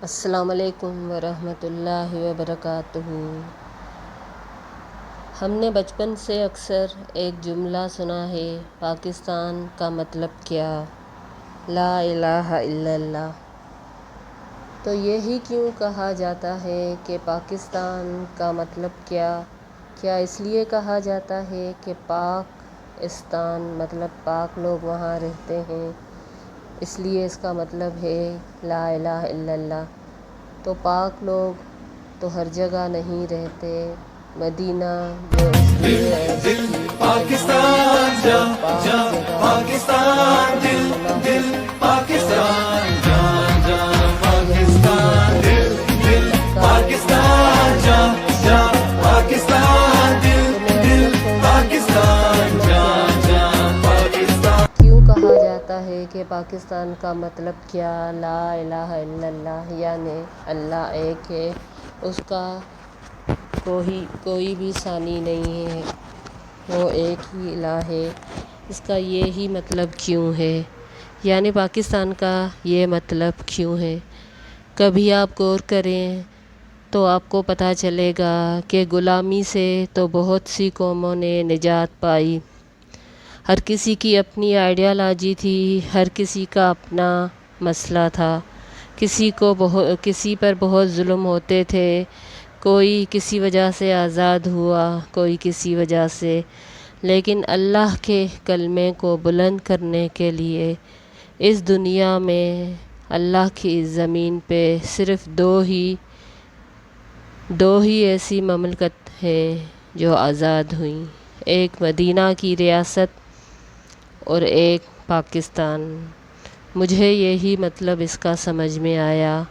السلام علیکم ورحمۃ اللہ وبرکاتہ۔ ہم نے بچپن سے اکثر ایک جملہ سنا ہے، پاکستان کا مطلب کیا؟ لا الہ الا اللہ۔ تو یہی کیوں کہا جاتا ہے کہ پاکستان کا مطلب کیا؟ کیا اس لیے کہا جاتا ہے کہ پاکستان مطلب پاک لوگ وہاں رہتے ہیں، اس لیے اس کا مطلب ہے لا الہ الا اللہ؟ تو پاک لوگ تو ہر جگہ نہیں رہتے، مدینہ جو اس لیے عرض کی پاکستان جا جا پاکستان دل دل پاکستان جان جان پاکستان دل دل پاکستان جان جان پاکستان دل دل پاکستان جان جان پاکستان۔ کیوں کہا جاتا ہے کہ پاکستان کا مطلب کیا؟ لا الہ الا اللہ، یعنی اللہ ایک ہے، اس کا کوئی بھی ثانی نہیں ہے، وہ ایک ہی الہ ہے۔ اس کا یہی مطلب کیوں ہے؟ یعنی پاکستان کا یہ مطلب کیوں ہے؟ کبھی آپ غور کریں تو آپ کو پتہ چلے گا کہ غلامی سے تو بہت سی قوموں نے نجات پائی، ہر کسی کی اپنی آئیڈیالوجی تھی، ہر کسی کا اپنا مسئلہ تھا، کسی پر بہت ظلم ہوتے تھے، کوئی کسی وجہ سے آزاد ہوا، کوئی کسی وجہ سے، لیکن اللہ کے کلمے کو بلند کرنے کے لیے اس دنیا میں اللہ کی زمین پہ صرف دو ہی ایسی مملکت ہیں جو آزاد ہوئیں، ایک مدینہ کی ریاست اور ایک پاکستان۔ مجھے یہی مطلب اس کا سمجھ میں آیا،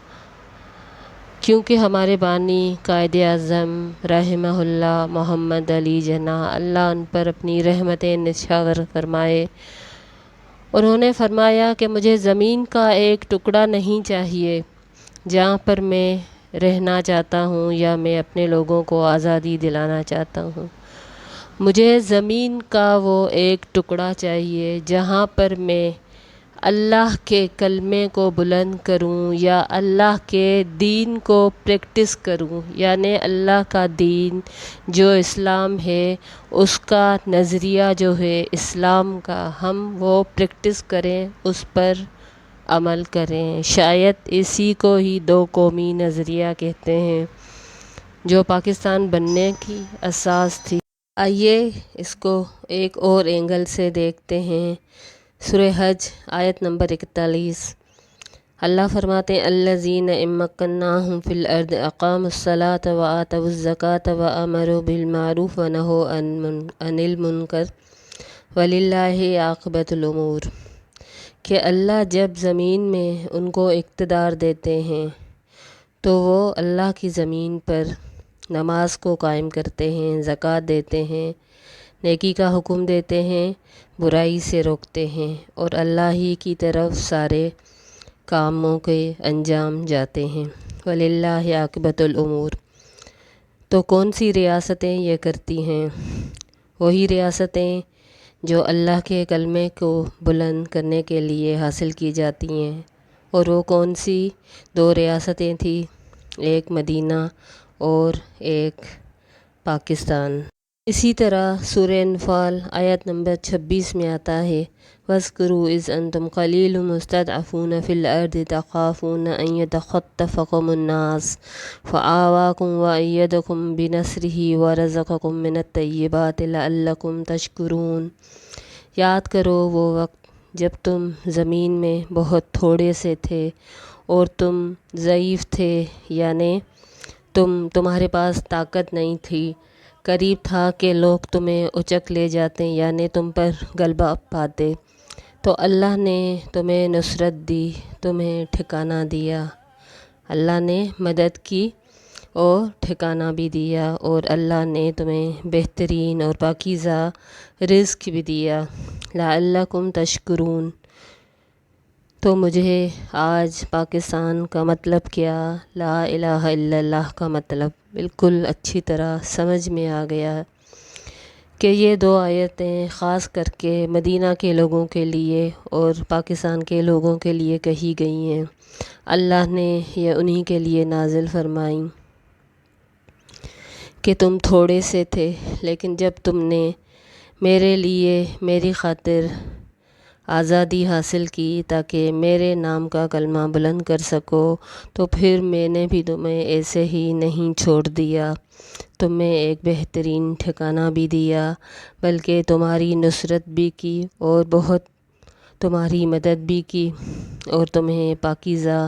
کیونکہ ہمارے بانی قائد اعظم رحمہ اللہ محمد علی جناح، اللہ ان پر اپنی رحمتیں نچھاور فرمائے، انہوں نے فرمایا کہ مجھے زمین کا ایک ٹکڑا نہیں چاہیے جہاں پر میں رہنا چاہتا ہوں یا میں اپنے لوگوں کو آزادی دلانا چاہتا ہوں، مجھے زمین کا وہ ایک ٹکڑا چاہیے جہاں پر میں اللہ کے کلمے کو بلند کروں یا اللہ کے دین کو پریکٹس کروں، یعنی اللہ کا دین جو اسلام ہے، اس کا نظریہ جو ہے اسلام کا، ہم وہ پریکٹس کریں، اس پر عمل کریں۔ شاید اسی کو ہی دو قومی نظریہ کہتے ہیں جو پاکستان بننے کی اساس تھی۔ آئیے اس کو ایک اور اینگل سے دیکھتے ہیں۔ سورہ حج آیت نمبر 41، اللہ فرماتے ہیں الذین ان مکناہم فی الارض اقاموا الصلاۃ وآتوا الزکوٰۃ وامروا بالمعروف ونہوا عن المنکر وللہ عاقبۃ الامور، کہ اللہ جب زمین میں ان کو اقتدار دیتے ہیں تو وہ اللہ کی زمین پر نماز کو قائم کرتے ہیں، زکوٰۃ دیتے ہیں، نیکی کا حکم دیتے ہیں، برائی سے روکتے ہیں، اور اللہ ہی کی طرف سارے کاموں کے انجام جاتے ہیں۔ وَلِلَّهِ عَاقِبَةُ الْأُمُورِ۔ تو کون سی ریاستیں یہ کرتی ہیں؟ وہی ریاستیں جو اللہ کے کلمے کو بلند کرنے کے لیے حاصل کی جاتی ہیں، اور وہ کون سی دو ریاستیں تھیں؟ ایک مدینہ اور ایک پاکستان۔ اسی طرح سورہ انفال آیت نمبر 26 میں آتا ہے وَاذْكُرُوا إِذْ أَنْتُمْ قَلِيلٌ مُسْتَضْعَفُونَ فِي الْأَرْضِ تَخَافُونَ أَنْ يَتَخَطَّفَكُمُ النَّاسُ فَآوَاكُمْ وَأَيَّدَكُمْ بِنَصْرِهِ وَرَزَقَكُم مِّنَ الطَّيِّبَاتِ لَعَلَّكُمْ تَشْكُرُونَ۔ یاد کرو وہ وقت جب تم زمین میں بہت تھوڑے سے تھے اور تم ضعیف تھے، یعنی تمہارے پاس طاقت نہیں تھی، قریب تھا کہ لوگ تمہیں اچک لے جاتے، یعنی تم پر غلبہ پاتے، تو اللہ نے تمہیں نصرت دی، تمہیں ٹھکانہ دیا، اللہ نے مدد کی اور ٹھکانہ بھی دیا، اور اللہ نے تمہیں بہترین اور پاکیزہ رزق بھی دیا، لعلکم تشکرون۔ تو مجھے آج پاکستان کا مطلب کیا، لا الہ الا اللہ کا مطلب بالکل اچھی طرح سمجھ میں آ گیا کہ یہ دو آیتیں خاص کر کے مدینہ کے لوگوں کے لیے اور پاکستان کے لوگوں کے لیے کہی گئی ہیں۔ اللہ نے یہ انہی کے لیے نازل فرمائیں کہ تم تھوڑے سے تھے، لیکن جب تم نے میرے لیے میری خاطر آزادی حاصل کی تاکہ میرے نام کا کلمہ بلند کر سکو، تو پھر میں نے بھی تمہیں ایسے ہی نہیں چھوڑ دیا، تمہیں ایک بہترین ٹھکانہ بھی دیا، بلکہ تمہاری نصرت بھی کی اور بہت تمہاری مدد بھی کی اور تمہیں پاکیزہ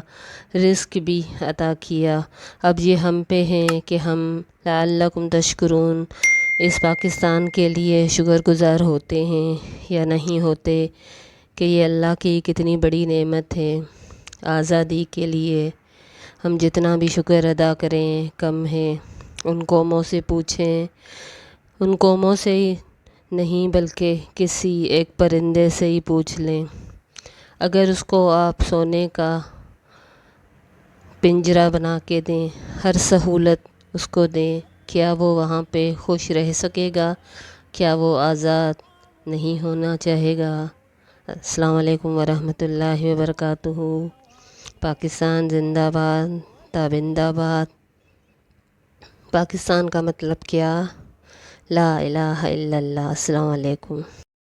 رزق بھی عطا کیا۔ اب یہ ہم پہ ہیں کہ ہم لعلکم تشکرون اس پاکستان کے لیے شکر گزار ہوتے ہیں یا نہیں ہوتے، کہ یہ اللہ کی کتنی بڑی نعمت ہے۔ آزادی کے لیے ہم جتنا بھی شکر ادا کریں کم ہے۔ ان قوموں سے پوچھیں، ان قوموں سے ہی نہیں بلکہ کسی ایک پرندے سے ہی پوچھ لیں، اگر اس کو آپ سونے کا پنجرہ بنا کے دیں، ہر سہولت اس کو دیں، کیا وہ وہاں پہ خوش رہ سکے گا؟ کیا وہ آزاد نہیں ہونا چاہے گا؟ السلام علیکم ورحمۃ اللہ وبرکاتہ۔ پاکستان زندہ باد، تابندہ باد۔ پاکستان کا مطلب کیا؟ لا الہ الا اللہ۔ السلام علیکم۔